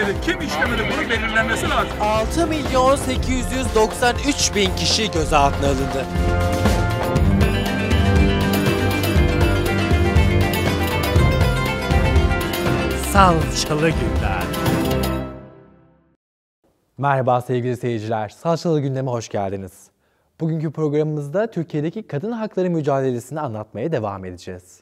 işledi, kim işlemedi bunun belirlenmesi lazım. 6.893.000 kişi gözaltına alındı. Salçalı Günler. Merhaba sevgili seyirciler, Salçalı Gündem'e hoş geldiniz. Bugünkü programımızda Türkiye'deki kadın hakları mücadelesini anlatmaya devam edeceğiz.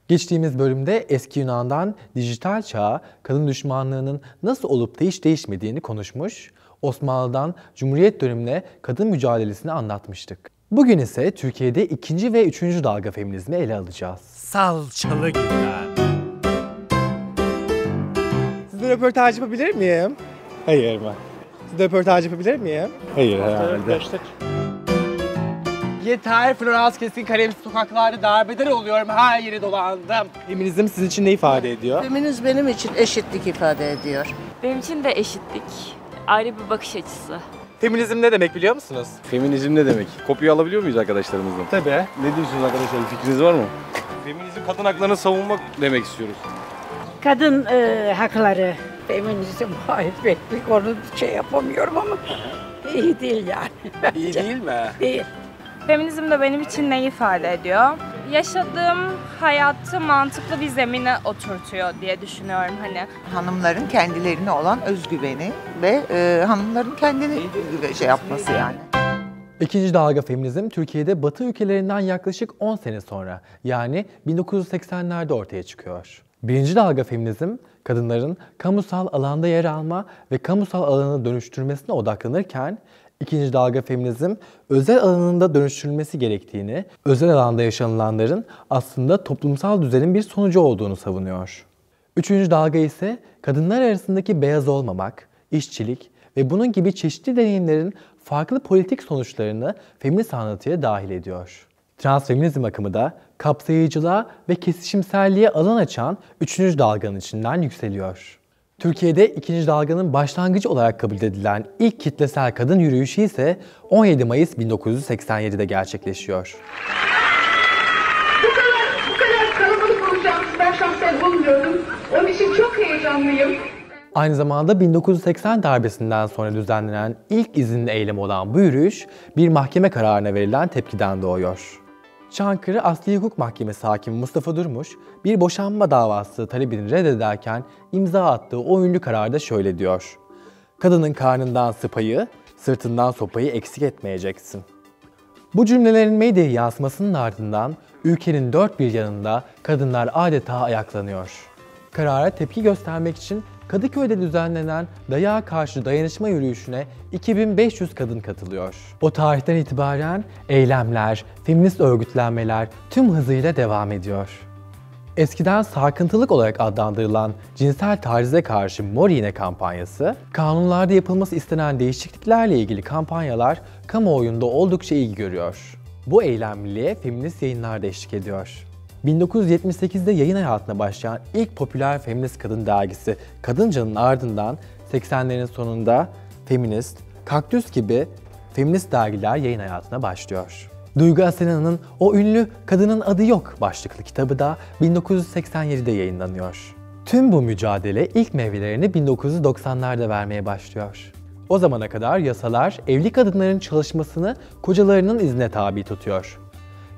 Geçtiğimiz bölümde eski Yunan'dan dijital çağa kadın düşmanlığının nasıl olup da hiç değişmediğini konuşmuş, Osmanlı'dan Cumhuriyet dönemine kadın mücadelesini anlatmıştık. Bugün ise Türkiye'de 2. ve 3. dalga feminizmi ele alacağız. Salçalı Günler. Size röportaj yapabilir miyim? Hayır mı? Size röportaj yapabilir miyim? Hayır herhalde. Yeter, Florans Keskin kalemsiz sokaklarda darbeler oluyorum, her yeri dolandım. Feminizm sizin için ne ifade ediyor? Feminizm benim için eşitlik ifade ediyor. Benim için de eşitlik, ayrı bir bakış açısı. Feminizm ne demek biliyor musunuz? Feminizm ne demek? Kopya alabiliyor muyuz arkadaşlarımızdan? Tabii. Ne diyorsunuz arkadaşlar? Bir fikriniz var mı? Feminizm kadın haklarını savunmak demek istiyoruz. Kadın hakları. Feminizm hayır pek bir konu yapamıyorum ama iyi değil yani. İyi değil mi? Değil. Feminizm de benim için ne ifade ediyor? Yaşadığım hayatı mantıklı bir zemine oturtuyor diye düşünüyorum hani. Hanımların kendilerine olan özgüveni ve hanımların kendini yapması yani. 2. dalga feminizm Türkiye'de Batı ülkelerinden yaklaşık 10 sene sonra yani 1980'lerde ortaya çıkıyor. 1. dalga feminizm kadınların kamusal alanda yer alma ve kamusal alanı dönüştürmesine odaklanırken 2. dalga feminizm özel alanında dönüştürülmesi gerektiğini, özel alanda yaşanılanların aslında toplumsal düzenin bir sonucu olduğunu savunuyor. 3. dalga ise kadınlar arasındaki beyaz olmamak, işçilik ve bunun gibi çeşitli deneyimlerin farklı politik sonuçlarını feminist anlatıya dahil ediyor. Transfeminizm akımı da kapsayıcılığa ve kesişimselliğe alan açan 3. dalganın içinden yükseliyor. Türkiye'de 2. dalganın başlangıcı olarak kabul edilen ilk kitlesel kadın yürüyüşü ise 17 Mayıs 1987'de gerçekleşiyor. Bu kadar kalabalık olacağımızı ben şahsen bulmuyordum. Onun için çok heyecanlıyım. Aynı zamanda 1980 darbesinden sonra düzenlenen ilk izinli eylem olan bu yürüyüş bir mahkeme kararına verilen tepkiden doğuyor. Çankırı Asliye Hukuk Mahkemesi hakimi Mustafa Durmuş, bir boşanma davası talebini reddederken imza attığı o ünlü kararda şöyle diyor: "Kadının karnından sıpayı, sırtından sopayı eksik etmeyeceksin." Bu cümlelerin medyaya yansımasının ardından ülkenin dört bir yanında kadınlar adeta ayaklanıyor. Karara tepki göstermek için Kadıköy'de düzenlenen dayağa karşı dayanışma yürüyüşüne 2500 kadın katılıyor. O tarihten itibaren eylemler, feminist örgütlenmeler tüm hızıyla devam ediyor. Eskiden sarkıntılık olarak adlandırılan cinsel tacize karşı Mor İğne kampanyası, kanunlarda yapılması istenen değişikliklerle ilgili kampanyalar kamuoyunda oldukça ilgi görüyor. Bu eylemliliğe feminist yayınlar da eşlik ediyor. 1978'de yayın hayatına başlayan ilk popüler feminist kadın dergisi Kadıncan'ın ardından 80'lerin sonunda Feminist, Kaktüs gibi feminist dergiler yayın hayatına başlıyor. Duygu Asena'nın o ünlü Kadının Adı Yok başlıklı kitabı da 1987'de yayınlanıyor. Tüm bu mücadele ilk meyvelerini 1990'larda vermeye başlıyor. O zamana kadar yasalar evli kadınların çalışmasını kocalarının iznine tabi tutuyor.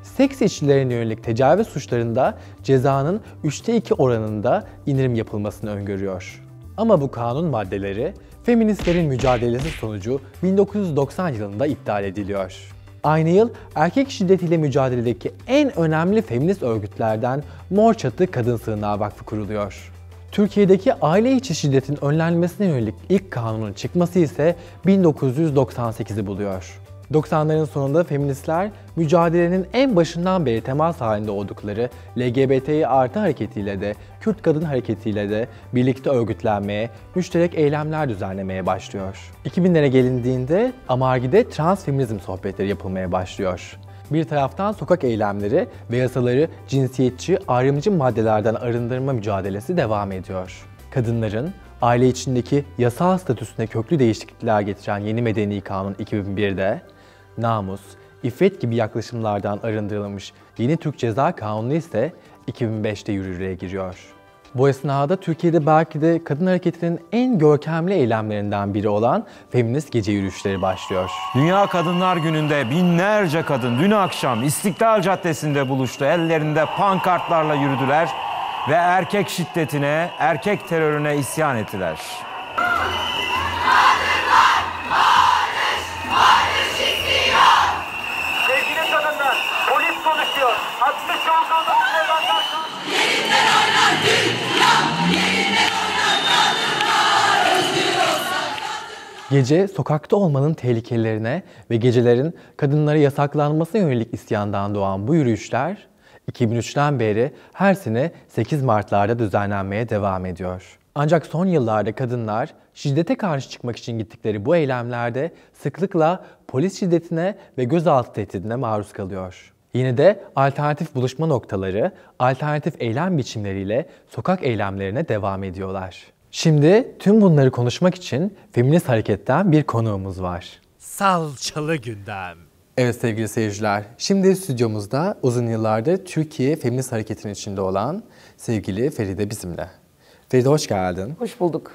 Seks işçilerine yönelik tecavüz suçlarında cezanın 2/3 oranında indirim yapılmasını öngörüyor. Ama bu kanun maddeleri feministlerin mücadelesi sonucu 1990 yılında iptal ediliyor. Aynı yıl erkek şiddetiyle mücadeledeki en önemli feminist örgütlerden Mor Çatı Kadın Sığınağı Vakfı kuruluyor. Türkiye'deki aile içi şiddetin önlenmesine yönelik ilk kanunun çıkması ise 1998'i buluyor. 90'ların sonunda feministler mücadelenin en başından beri temas halinde oldukları LGBTİ artı hareketiyle de Kürt kadın hareketiyle de birlikte örgütlenmeye, müşterek eylemler düzenlemeye başlıyor. 2000'lere gelindiğinde Amargi'de transfeminizm sohbetleri yapılmaya başlıyor. Bir taraftan sokak eylemleri ve yasaları cinsiyetçi, ayrımcı maddelerden arındırma mücadelesi devam ediyor. Kadınların aile içindeki yasal statüsüne köklü değişiklikler getiren yeni Medeni Kanun 2001'de, namus, iffet gibi yaklaşımlardan arındırılmış yeni Türk Ceza Kanunu ise 2005'te yürürlüğe giriyor. Bu esnada Türkiye'de belki de kadın hareketinin en görkemli eylemlerinden biri olan feminist gece yürüyüşleri başlıyor. Dünya Kadınlar Günü'nde binlerce kadın dün akşam İstiklal Caddesi'nde buluştu. Ellerinde pankartlarla yürüdüler ve erkek şiddetine, erkek terörüne isyan ettiler. Sevgili kadınlar, polis konuşuyor. Atmış olduğunuz sloganlar... Gece sokakta olmanın tehlikelerine ve gecelerin kadınlara yasaklanmasına yönelik isyandan doğan bu yürüyüşler 2003'ten beri her sene 8 Mart'larda düzenlenmeye devam ediyor. Ancak son yıllarda kadınlar şiddete karşı çıkmak için gittikleri bu eylemlerde sıklıkla polis şiddetine ve gözaltı tehdidine maruz kalıyor. Yine de alternatif buluşma noktaları, alternatif eylem biçimleriyle sokak eylemlerine devam ediyorlar. Şimdi tüm bunları konuşmak için feminist hareketten bir konuğumuz var. Salçalı gündem. Evet sevgili seyirciler, şimdi stüdyomuzda uzun yıllardır Türkiye feminist hareketinin içinde olan sevgili Feride bizimle. Feride hoş geldin. Hoş bulduk.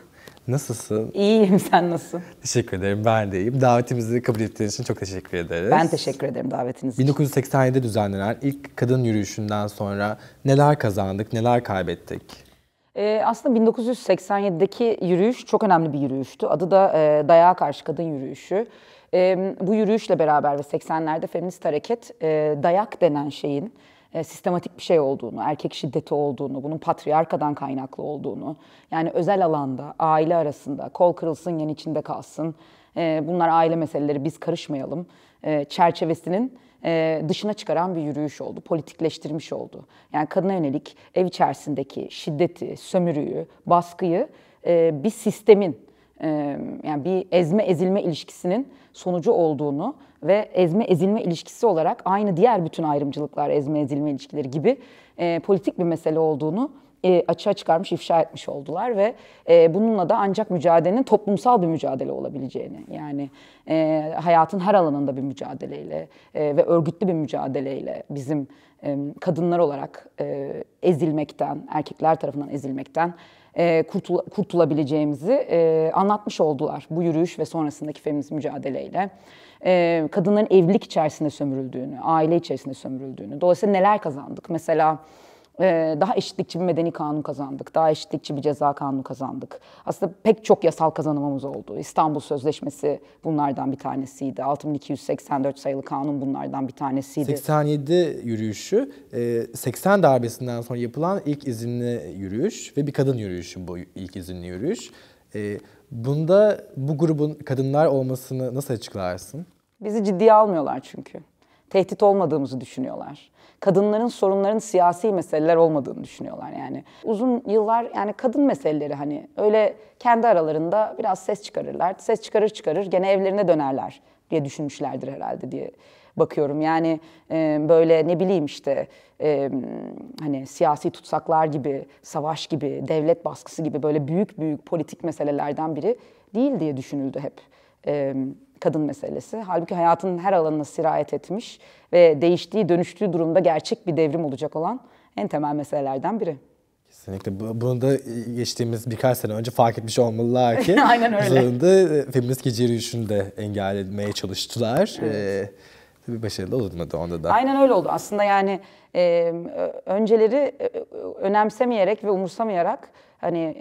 Nasılsın? İyiyim, sen nasılsın? Teşekkür ederim, ben de iyiyim. Davetimizi kabul ettiğin için çok teşekkür ederiz. Ben teşekkür ederim davetiniz için. 1987'de düzenlenen ilk kadın yürüyüşünden sonra neler kazandık, neler kaybettik? Aslında 1987'deki yürüyüş çok önemli bir yürüyüştü. Adı da Dayağa Karşı Kadın Yürüyüşü. Bu yürüyüşle beraber ve 80'lerde feminist hareket dayak denen şeyin sistematik bir şey olduğunu, erkek şiddeti olduğunu, bunun patriarkadan kaynaklı olduğunu, yani özel alanda, aile arasında, kol kırılsın yen içinde kalsın, bunlar aile meseleleri biz karışmayalım çerçevesinin dışına çıkaran bir yürüyüş oldu, politikleştirmiş oldu. Yani kadına yönelik ev içerisindeki şiddeti, sömürüyü, baskıyı bir sistemin, yani bir ezme ezilme ilişkisinin sonucu olduğunu ve ezme ezilme ilişkisi olarak aynı diğer bütün ayrımcılıklar, ezme ezilme ilişkileri gibi politik bir mesele olduğunu açığa çıkarmış, ifşa etmiş oldular ve bununla da ancak mücadelenin toplumsal bir mücadele olabileceğini, yani hayatın her alanında bir mücadeleyle ve örgütlü bir mücadeleyle bizim kadınlar olarak ezilmekten, erkekler tarafından ezilmekten kurtulabileceğimizi anlatmış oldular bu yürüyüş ve sonrasındaki feminist mücadeleyle. Kadınların evlilik içerisinde sömürüldüğünü, aile içerisinde sömürüldüğünü. Dolayısıyla neler kazandık? Mesela daha eşitlikçi bir medeni kanun kazandık, daha eşitlikçi bir ceza kanunu kazandık. Aslında pek çok yasal kazanımımız oldu. İstanbul Sözleşmesi bunlardan bir tanesiydi. 6284 sayılı kanun bunlardan bir tanesiydi. 87 yürüyüşü, 80 darbesinden sonra yapılan ilk izinli yürüyüş ve bir kadın yürüyüşü bu ilk izinli yürüyüş. Bunda bu grubun kadınlar olmasını nasıl açıklarsın? Bizi ciddiye almıyorlar çünkü. Tehdit olmadığımızı düşünüyorlar. Kadınların sorunların siyasi meseleler olmadığını düşünüyorlar yani. Uzun yıllar yani kadın meseleleri hani öyle kendi aralarında biraz ses çıkarırlar. Ses çıkarır gene evlerine dönerler diye düşünmüşlerdir herhalde diye bakıyorum. Yani böyle ne bileyim işte hani siyasi tutsaklar gibi, savaş gibi, devlet baskısı gibi böyle büyük büyük politik meselelerden biri değil diye düşünüldü hep. Kadın meselesi. Halbuki hayatın her alanına sirayet etmiş ve değiştiği, dönüştüğü durumda gerçek bir devrim olacak olan en temel meselelerden biri. Kesinlikle. Bunu da geçtiğimiz birkaç sene önce fark etmiş olmalılar ki aynen öyle. Sonunda feminist gece yürüyüşünü de engellemeye çalıştılar. Evet. Tabii başarılı olmadı onda da. Aynen öyle oldu. Aslında yani önceleri önemsemeyerek ve umursamayarak hani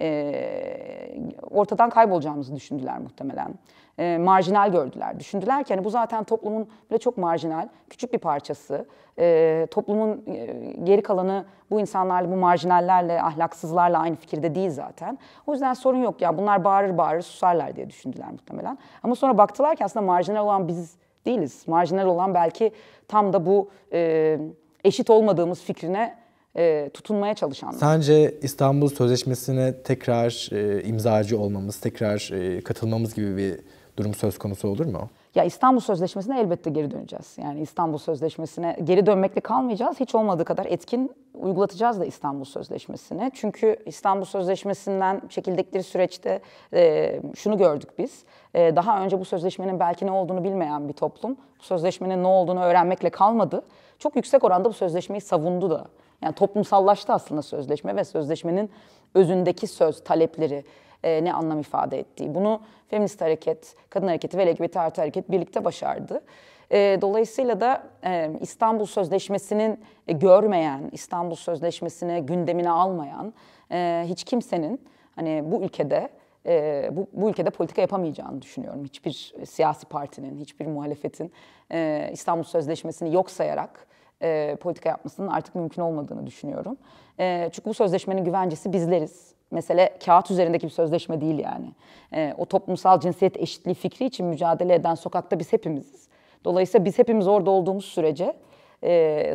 ortadan kaybolacağımızı düşündüler muhtemelen. Marjinal gördüler. Düşündüler ki hani bu zaten toplumun böyle çok marjinal, küçük bir parçası. Toplumun geri kalanı bu insanlarla, bu marjinallerle, ahlaksızlarla aynı fikirde değil zaten. O yüzden sorun yok ya bunlar bağırır bağırır susarlar diye düşündüler muhtemelen. Ama sonra baktılar ki aslında marjinal olan biz değiliz. Marjinal olan belki tam da bu eşit olmadığımız fikrine tutunmaya çalışanlar. Sence İstanbul Sözleşmesi'ne tekrar imzacı olmamız, tekrar katılmamız gibi bir durum söz konusu olur mu? Ya İstanbul Sözleşmesi'ne elbette geri döneceğiz. Yani İstanbul Sözleşmesi'ne geri dönmekle kalmayacağız. Hiç olmadığı kadar etkin uygulatacağız da İstanbul Sözleşmesi'ne. Çünkü İstanbul Sözleşmesi'nden çekildikleri süreçte şunu gördük biz. Daha önce bu sözleşmenin belki ne olduğunu bilmeyen bir toplum, bu sözleşmenin ne olduğunu öğrenmekle kalmadı. Çok yüksek oranda bu sözleşmeyi savundu da. Yani toplumsallaştı aslında sözleşme ve sözleşmenin özündeki söz, talepleri ne anlam ifade ettiği. Bunu feminist hareket, kadın hareketi ve LGBT artı hareket birlikte başardı. Dolayısıyla da İstanbul Sözleşmesi'nin görmeyen, İstanbul Sözleşmesi'ni gündemine almayan hiç kimsenin hani bu ülkede politika yapamayacağını düşünüyorum. Hiçbir siyasi partinin, hiçbir muhalefetin İstanbul Sözleşmesi'ni yok sayarak politika yapmasının artık mümkün olmadığını düşünüyorum. Çünkü bu sözleşmenin güvencesi bizleriz. Mesele kağıt üzerindeki bir sözleşme değil yani. O toplumsal cinsiyet eşitliği fikri için mücadele eden sokakta biz hepimiziz. Dolayısıyla biz hepimiz orada olduğumuz sürece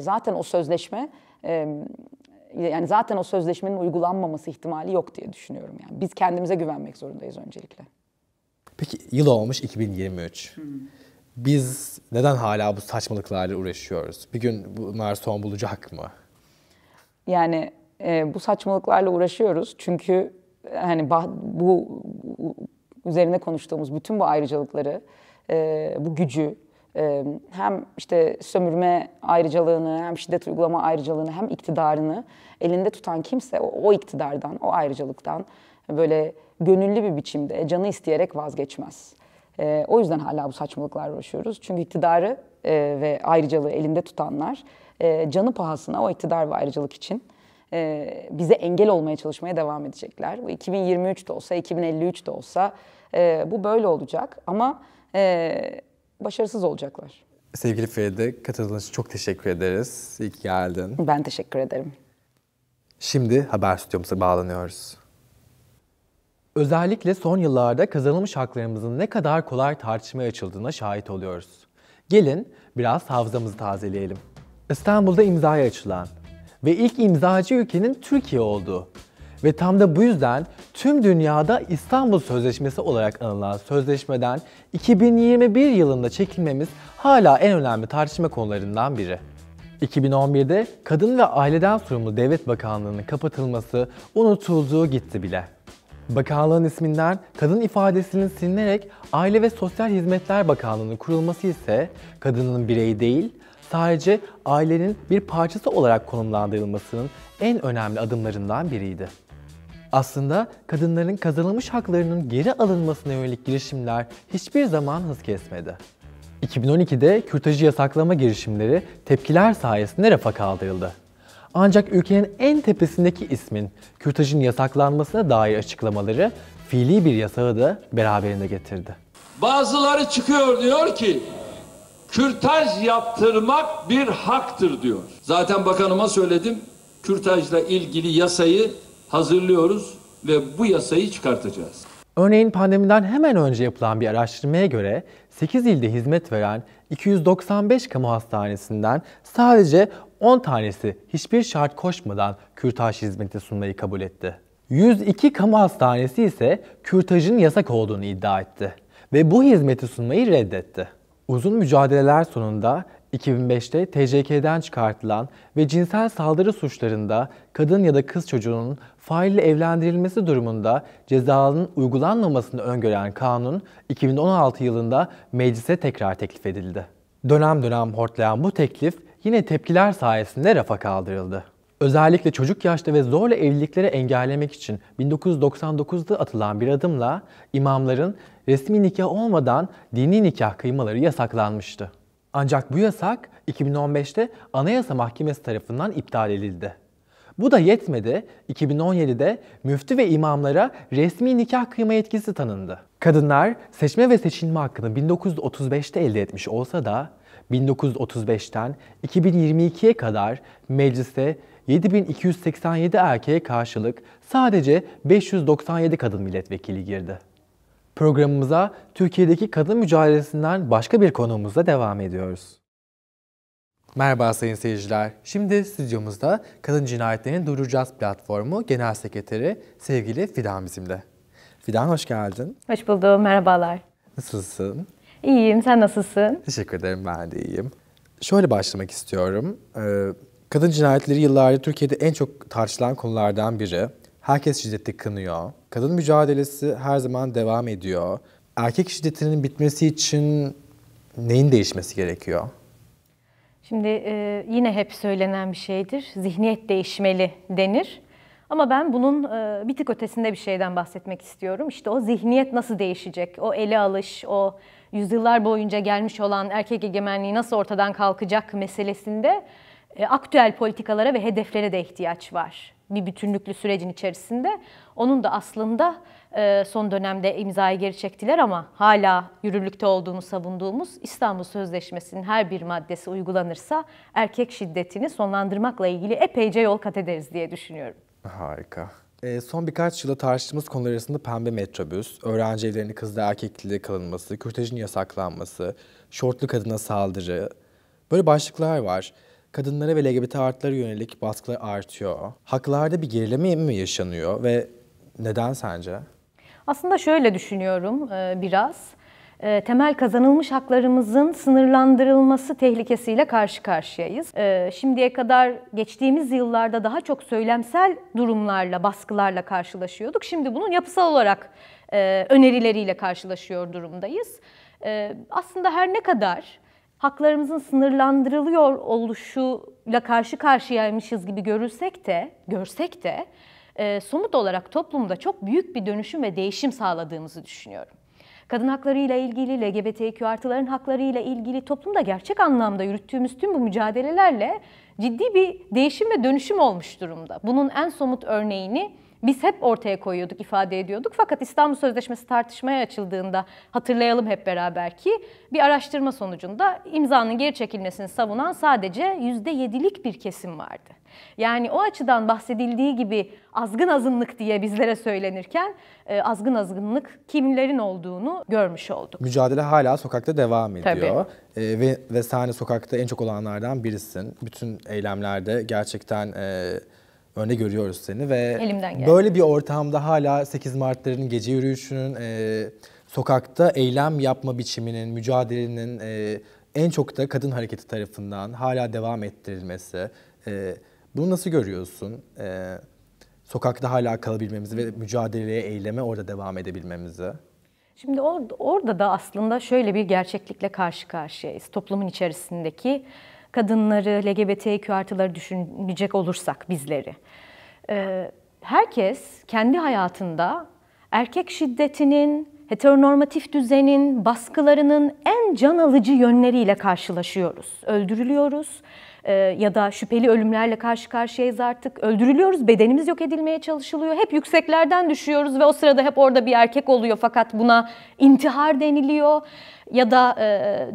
zaten o sözleşme yani zaten o sözleşmenin uygulanmaması ihtimali yok diye düşünüyorum yani. Biz kendimize güvenmek zorundayız öncelikle. Peki yıl olmuş 2023. Biz neden hala bu saçmalıklarla uğraşıyoruz? Bir gün bunlar son bulacak mı? Yani bu saçmalıklarla uğraşıyoruz çünkü hani bu üzerine konuştuğumuz bütün bu ayrıcalıkları, bu gücü hem işte sömürme ayrıcalığını, hem şiddet uygulama ayrıcalığını, hem iktidarını elinde tutan kimse o iktidardan, o ayrıcalıktan böyle gönüllü bir biçimde canı isteyerek vazgeçmez. O yüzden hala bu saçmalıklarla uğraşıyoruz. Çünkü iktidarı ve ayrıcalığı elinde tutanlar canı pahasına o iktidar ve ayrıcalık için bize engel olmaya çalışmaya devam edecekler. Bu 2023 de olsa, 2053 de olsa bu böyle olacak ama başarısız olacaklar. Sevgili Feride, katıldığınız için çok teşekkür ederiz. İyi ki geldin. Ben teşekkür ederim. Şimdi haber stüdyomuza bağlanıyoruz. Özellikle son yıllarda kazanılmış haklarımızın ne kadar kolay tartışmaya açıldığına şahit oluyoruz. Gelin biraz hafızamızı tazeleyelim. İstanbul'da imzaya açılan ve ilk imzacı ülkenin Türkiye olduğu ve tam da bu yüzden tüm dünyada İstanbul Sözleşmesi olarak anılan sözleşmeden 2021 yılında çekilmemiz hala en önemli tartışma konularından biri. 2011'de Kadın ve Aileden Sorumlu Devlet Bakanlığı'nın kapatılması unutulduğu gitti bile. Bakanlığın isminden kadın ifadesinin silinerek Aile ve Sosyal Hizmetler Bakanlığı'nın kurulması ise kadının bireyi değil, sadece ailenin bir parçası olarak konumlandırılmasının en önemli adımlarından biriydi. Aslında kadınların kazanılmış haklarının geri alınmasına yönelik girişimler hiçbir zaman hız kesmedi. 2012'de kürtajı yasaklama girişimleri tepkiler sayesinde rafa kaldırıldı. Ancak ülkenin en tepesindeki ismin kürtajın yasaklanmasına dair açıklamaları fiili bir yasağı da beraberinde getirdi. Bazıları çıkıyor diyor ki kürtaj yaptırmak bir haktır diyor. Zaten bakanıma söyledim, kürtajla ilgili yasayı hazırlıyoruz ve bu yasayı çıkartacağız. Örneğin pandemiden hemen önce yapılan bir araştırmaya göre 8 ilde hizmet veren 295 kamu hastanesinden sadece 10 tanesi hiçbir şart koşmadan kürtaj hizmeti sunmayı kabul etti. 102 kamu hastanesi ise kürtajın yasak olduğunu iddia etti ve bu hizmeti sunmayı reddetti. Uzun mücadeleler sonunda 2005'te TCK'den çıkartılan ve cinsel saldırı suçlarında kadın ya da kız çocuğunun faille evlendirilmesi durumunda cezanın uygulanmamasını öngören kanun 2016 yılında meclise tekrar teklif edildi. Dönem dönem hortlayan bu teklif yine tepkiler sayesinde rafa kaldırıldı. Özellikle çocuk yaşta ve zorla evlilikleri engellemek için 1999'da atılan bir adımla imamların resmi nikah olmadan dini nikah kıymaları yasaklanmıştı. Ancak bu yasak 2015'te Anayasa Mahkemesi tarafından iptal edildi. Bu da yetmedi, 2017'de müftü ve imamlara resmi nikah kıyma yetkisi tanındı. Kadınlar seçme ve seçilme hakkını 1935'te elde etmiş olsa da 1935'ten 2022'ye kadar meclise 7287 erkeğe karşılık sadece 597 kadın milletvekili girdi. Programımıza Türkiye'deki kadın mücadelesinden başka bir konuğumuzla devam ediyoruz. Merhaba sayın seyirciler. Şimdi stüdyomuzda Kadın Cinayetlerini Durduracağız platformu Genel Sekreteri sevgili Fidan bizimle. Fidan hoş geldin. Hoş buldum, merhabalar. Nasılsın? İyiyim, sen nasılsın? Teşekkür ederim, ben de iyiyim. Şöyle başlamak istiyorum. Kadın cinayetleri yıllardır Türkiye'de en çok tartışılan konulardan biri. Herkes şiddeti kınıyor. Kadın mücadelesi her zaman devam ediyor. Erkek şiddetinin bitmesi için neyin değişmesi gerekiyor? Şimdi yine hep söylenen bir şeydir. Zihniyet değişmeli denir. Ama ben bunun bir tık ötesinde bir şeyden bahsetmek istiyorum. İşte o zihniyet nasıl değişecek? O ele alış, o yüzyıllar boyunca gelmiş olan erkek egemenliği nasıl ortadan kalkacak meselesinde aktüel politikalara ve hedeflere de ihtiyaç var. Bir bütünlüklü sürecin içerisinde. Onun da aslında son dönemde imzayı geri çektiler ama hala yürürlükte olduğunu savunduğumuz İstanbul Sözleşmesi'nin her bir maddesi uygulanırsa erkek şiddetini sonlandırmakla ilgili epeyce yol kat ederiz diye düşünüyorum. Harika. Son birkaç yılda tartıştığımız konular arasında pembe metrobüs, öğrenci evlerinde kızla erkekli kalınması, kürtajın yasaklanması, şortlu kadına saldırı, böyle başlıklar var. Kadınlara ve LGBT artılara yönelik baskılar artıyor. Haklarda bir gerileme mi yaşanıyor ve neden sence? Aslında şöyle düşünüyorum biraz. Temel kazanılmış haklarımızın sınırlandırılması tehlikesiyle karşı karşıyayız. Şimdiye kadar geçtiğimiz yıllarda daha çok söylemsel durumlarla, baskılarla karşılaşıyorduk. Şimdi bunun yapısal olarak önerileriyle karşılaşıyor durumdayız. Aslında her ne kadar haklarımızın sınırlandırılıyor oluşuyla karşı karşıyaymışız gibi görsek de somut olarak toplumda çok büyük bir dönüşüm ve değişim sağladığımızı düşünüyorum. Kadın haklarıyla ilgili, LGBTQ artıların haklarıyla ilgili toplumda gerçek anlamda yürüttüğümüz tüm bu mücadelelerle ciddi bir değişim ve dönüşüm olmuş durumda. Bunun en somut örneğini biz hep ortaya koyuyorduk, ifade ediyorduk. Fakat İstanbul Sözleşmesi tartışmaya açıldığında hatırlayalım hep beraber ki bir araştırma sonucunda imzanın geri çekilmesini savunan sadece %7'lik bir kesim vardı. Yani o açıdan bahsedildiği gibi azgın azınlık diye bizlere söylenirken azgın azınlık kimlerin olduğunu görmüş olduk. Mücadele hala sokakta devam ediyor. Ve sen de sokakta en çok olanlardan birisin. Bütün eylemlerde gerçekten önde görüyoruz seni ve böyle bir ortamda hala 8 Mart'ların gece yürüyüşünün, sokakta eylem yapma biçiminin, mücadelenin en çok da kadın hareketi tarafından hala devam ettirilmesi. Bunu nasıl görüyorsun? Sokakta hala kalabilmemizi ve mücadeleye, eyleme orada devam edebilmemizi. Şimdi orada da aslında şöyle bir gerçeklikle karşı karşıyayız. Toplumun içerisindeki kadınları, LGBTQ artıları düşünecek olursak bizleri. Herkes kendi hayatında erkek şiddetinin, heteronormatif düzenin, baskılarının en can alıcı yönleriyle karşılaşıyoruz. Öldürülüyoruz ya da şüpheli ölümlerle karşı karşıyayız artık. Öldürülüyoruz, bedenimiz yok edilmeye çalışılıyor. Hep yükseklerden düşüyoruz ve o sırada hep orada bir erkek oluyor fakat buna intihar deniliyor. Ya da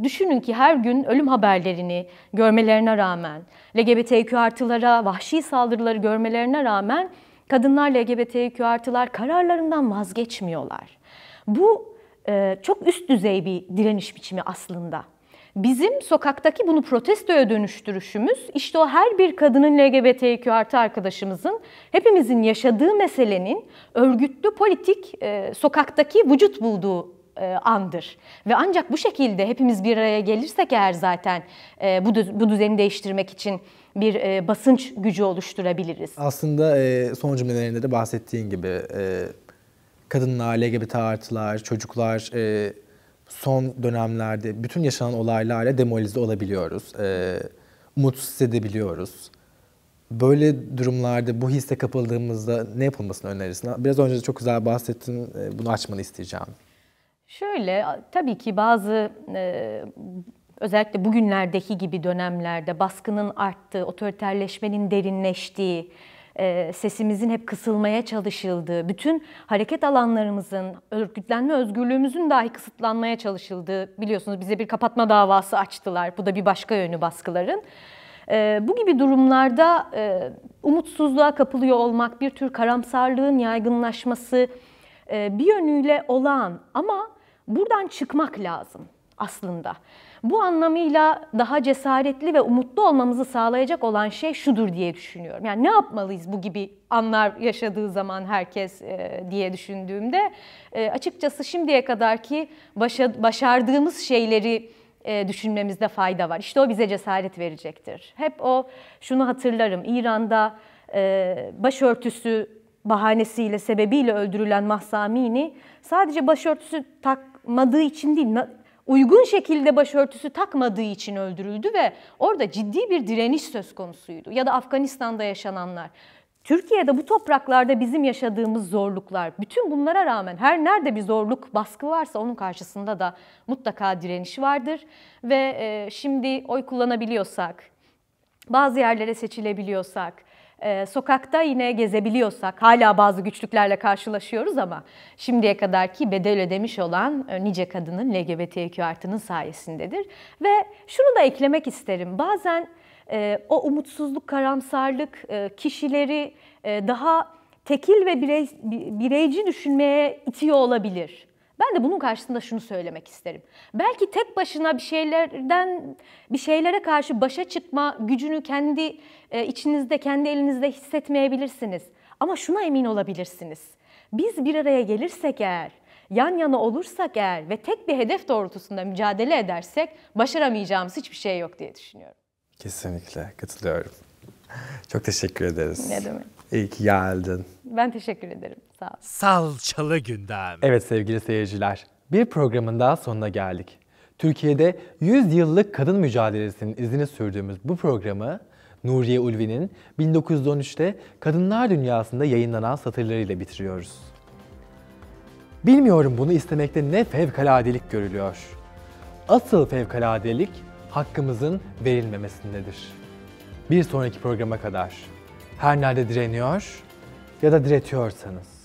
düşünün ki her gün ölüm haberlerini görmelerine rağmen, LGBTQ artılara vahşi saldırıları görmelerine rağmen kadınlar, LGBTQ artılar kararlarından vazgeçmiyorlar. Bu çok üst düzey bir direniş biçimi aslında. Bizim sokaktaki bunu protestoya dönüştürüşümüz, işte o her bir kadının, LGBTQ artı arkadaşımızın, hepimizin yaşadığı meselenin örgütlü politik sokaktaki vücut bulduğu andır. Ve ancak bu şekilde hepimiz bir araya gelirsek eğer zaten bu düzeni değiştirmek için bir basınç gücü oluşturabiliriz. Aslında son cümlelerinde de bahsettiğin gibi kadınlar, LGBT artılar, çocuklar son dönemlerde bütün yaşanan olaylarla demoralize olabiliyoruz. Umutsuz hissedebiliyoruz. Böyle durumlarda bu hisse kapıldığımızda ne yapılmasını önerirsin? Biraz önce de çok güzel bahsettin, bunu açmanı isteyeceğim. Şöyle, tabii ki bazı özellikle bugünlerdeki gibi dönemlerde baskının arttığı, otoriterleşmenin derinleştiği, sesimizin hep kısılmaya çalışıldığı, bütün hareket alanlarımızın, örgütlenme özgürlüğümüzün dahi kısıtlanmaya çalışıldığı, biliyorsunuz bize bir kapatma davası açtılar. Bu da bir başka yönü baskıların. Bu gibi durumlarda umutsuzluğa kapılıyor olmak, bir tür karamsarlığın yaygınlaşması bir yönüyle olağan ama buradan çıkmak lazım aslında. Bu anlamıyla daha cesaretli ve umutlu olmamızı sağlayacak olan şey şudur diye düşünüyorum. Yani ne yapmalıyız bu gibi anlar yaşadığı zaman herkes diye düşündüğümde açıkçası şimdiye kadarki başardığımız şeyleri düşünmemizde fayda var. İşte o bize cesaret verecektir. Hep şunu hatırlarım. İran'da başörtüsü bahanesiyle, sebebiyle öldürülen Mahsa Amini sadece başörtüsü takmadığı için değil, uygun şekilde başörtüsü takmadığı için öldürüldü ve orada ciddi bir direniş söz konusuydu. Ya da Afganistan'da yaşananlar. Türkiye'de bu topraklarda bizim yaşadığımız zorluklar, bütün bunlara rağmen her nerede bir zorluk, baskı varsa onun karşısında da mutlaka direniş vardır. Ve şimdi oy kullanabiliyorsak, bazı yerlere seçilebiliyorsak, sokakta yine gezebiliyorsak, hala bazı güçlüklerle karşılaşıyoruz ama şimdiye kadarki bedel ödemiş olan nice kadının LGBTQ artının sayesindedir. Ve şunu da eklemek isterim, bazen o umutsuzluk, karamsarlık kişileri daha tekil ve bireyci düşünmeye itiyor olabilir. Ben de bunun karşısında şunu söylemek isterim. Belki tek başına bir şeylere karşı başa çıkma gücünü kendi içinizde, kendi elinizde hissetmeyebilirsiniz. Ama şuna emin olabilirsiniz. Biz bir araya gelirsek eğer, yan yana olursak eğer ve tek bir hedef doğrultusunda mücadele edersek başaramayacağımız hiçbir şey yok diye düşünüyorum. Kesinlikle katılıyorum. Çok teşekkür ederiz. Ne demek? İyi ki geldin. Ben teşekkür ederim. Sağ ol. Salçalı gündem. Evet sevgili seyirciler, bir programın daha sonuna geldik. Türkiye'de 100 yıllık kadın mücadelesinin izini sürdüğümüz bu programı Nuriye Ulvi'nin 1913'te Kadınlar Dünyası'nda yayınlanan satırlarıyla bitiriyoruz. Bilmiyorum bunu istemekte ne fevkaladelik görülüyor. Asıl fevkaladelik hakkımızın verilmemesindedir. Bir sonraki programa kadar her nerede direniyor ya da diretiyorsanız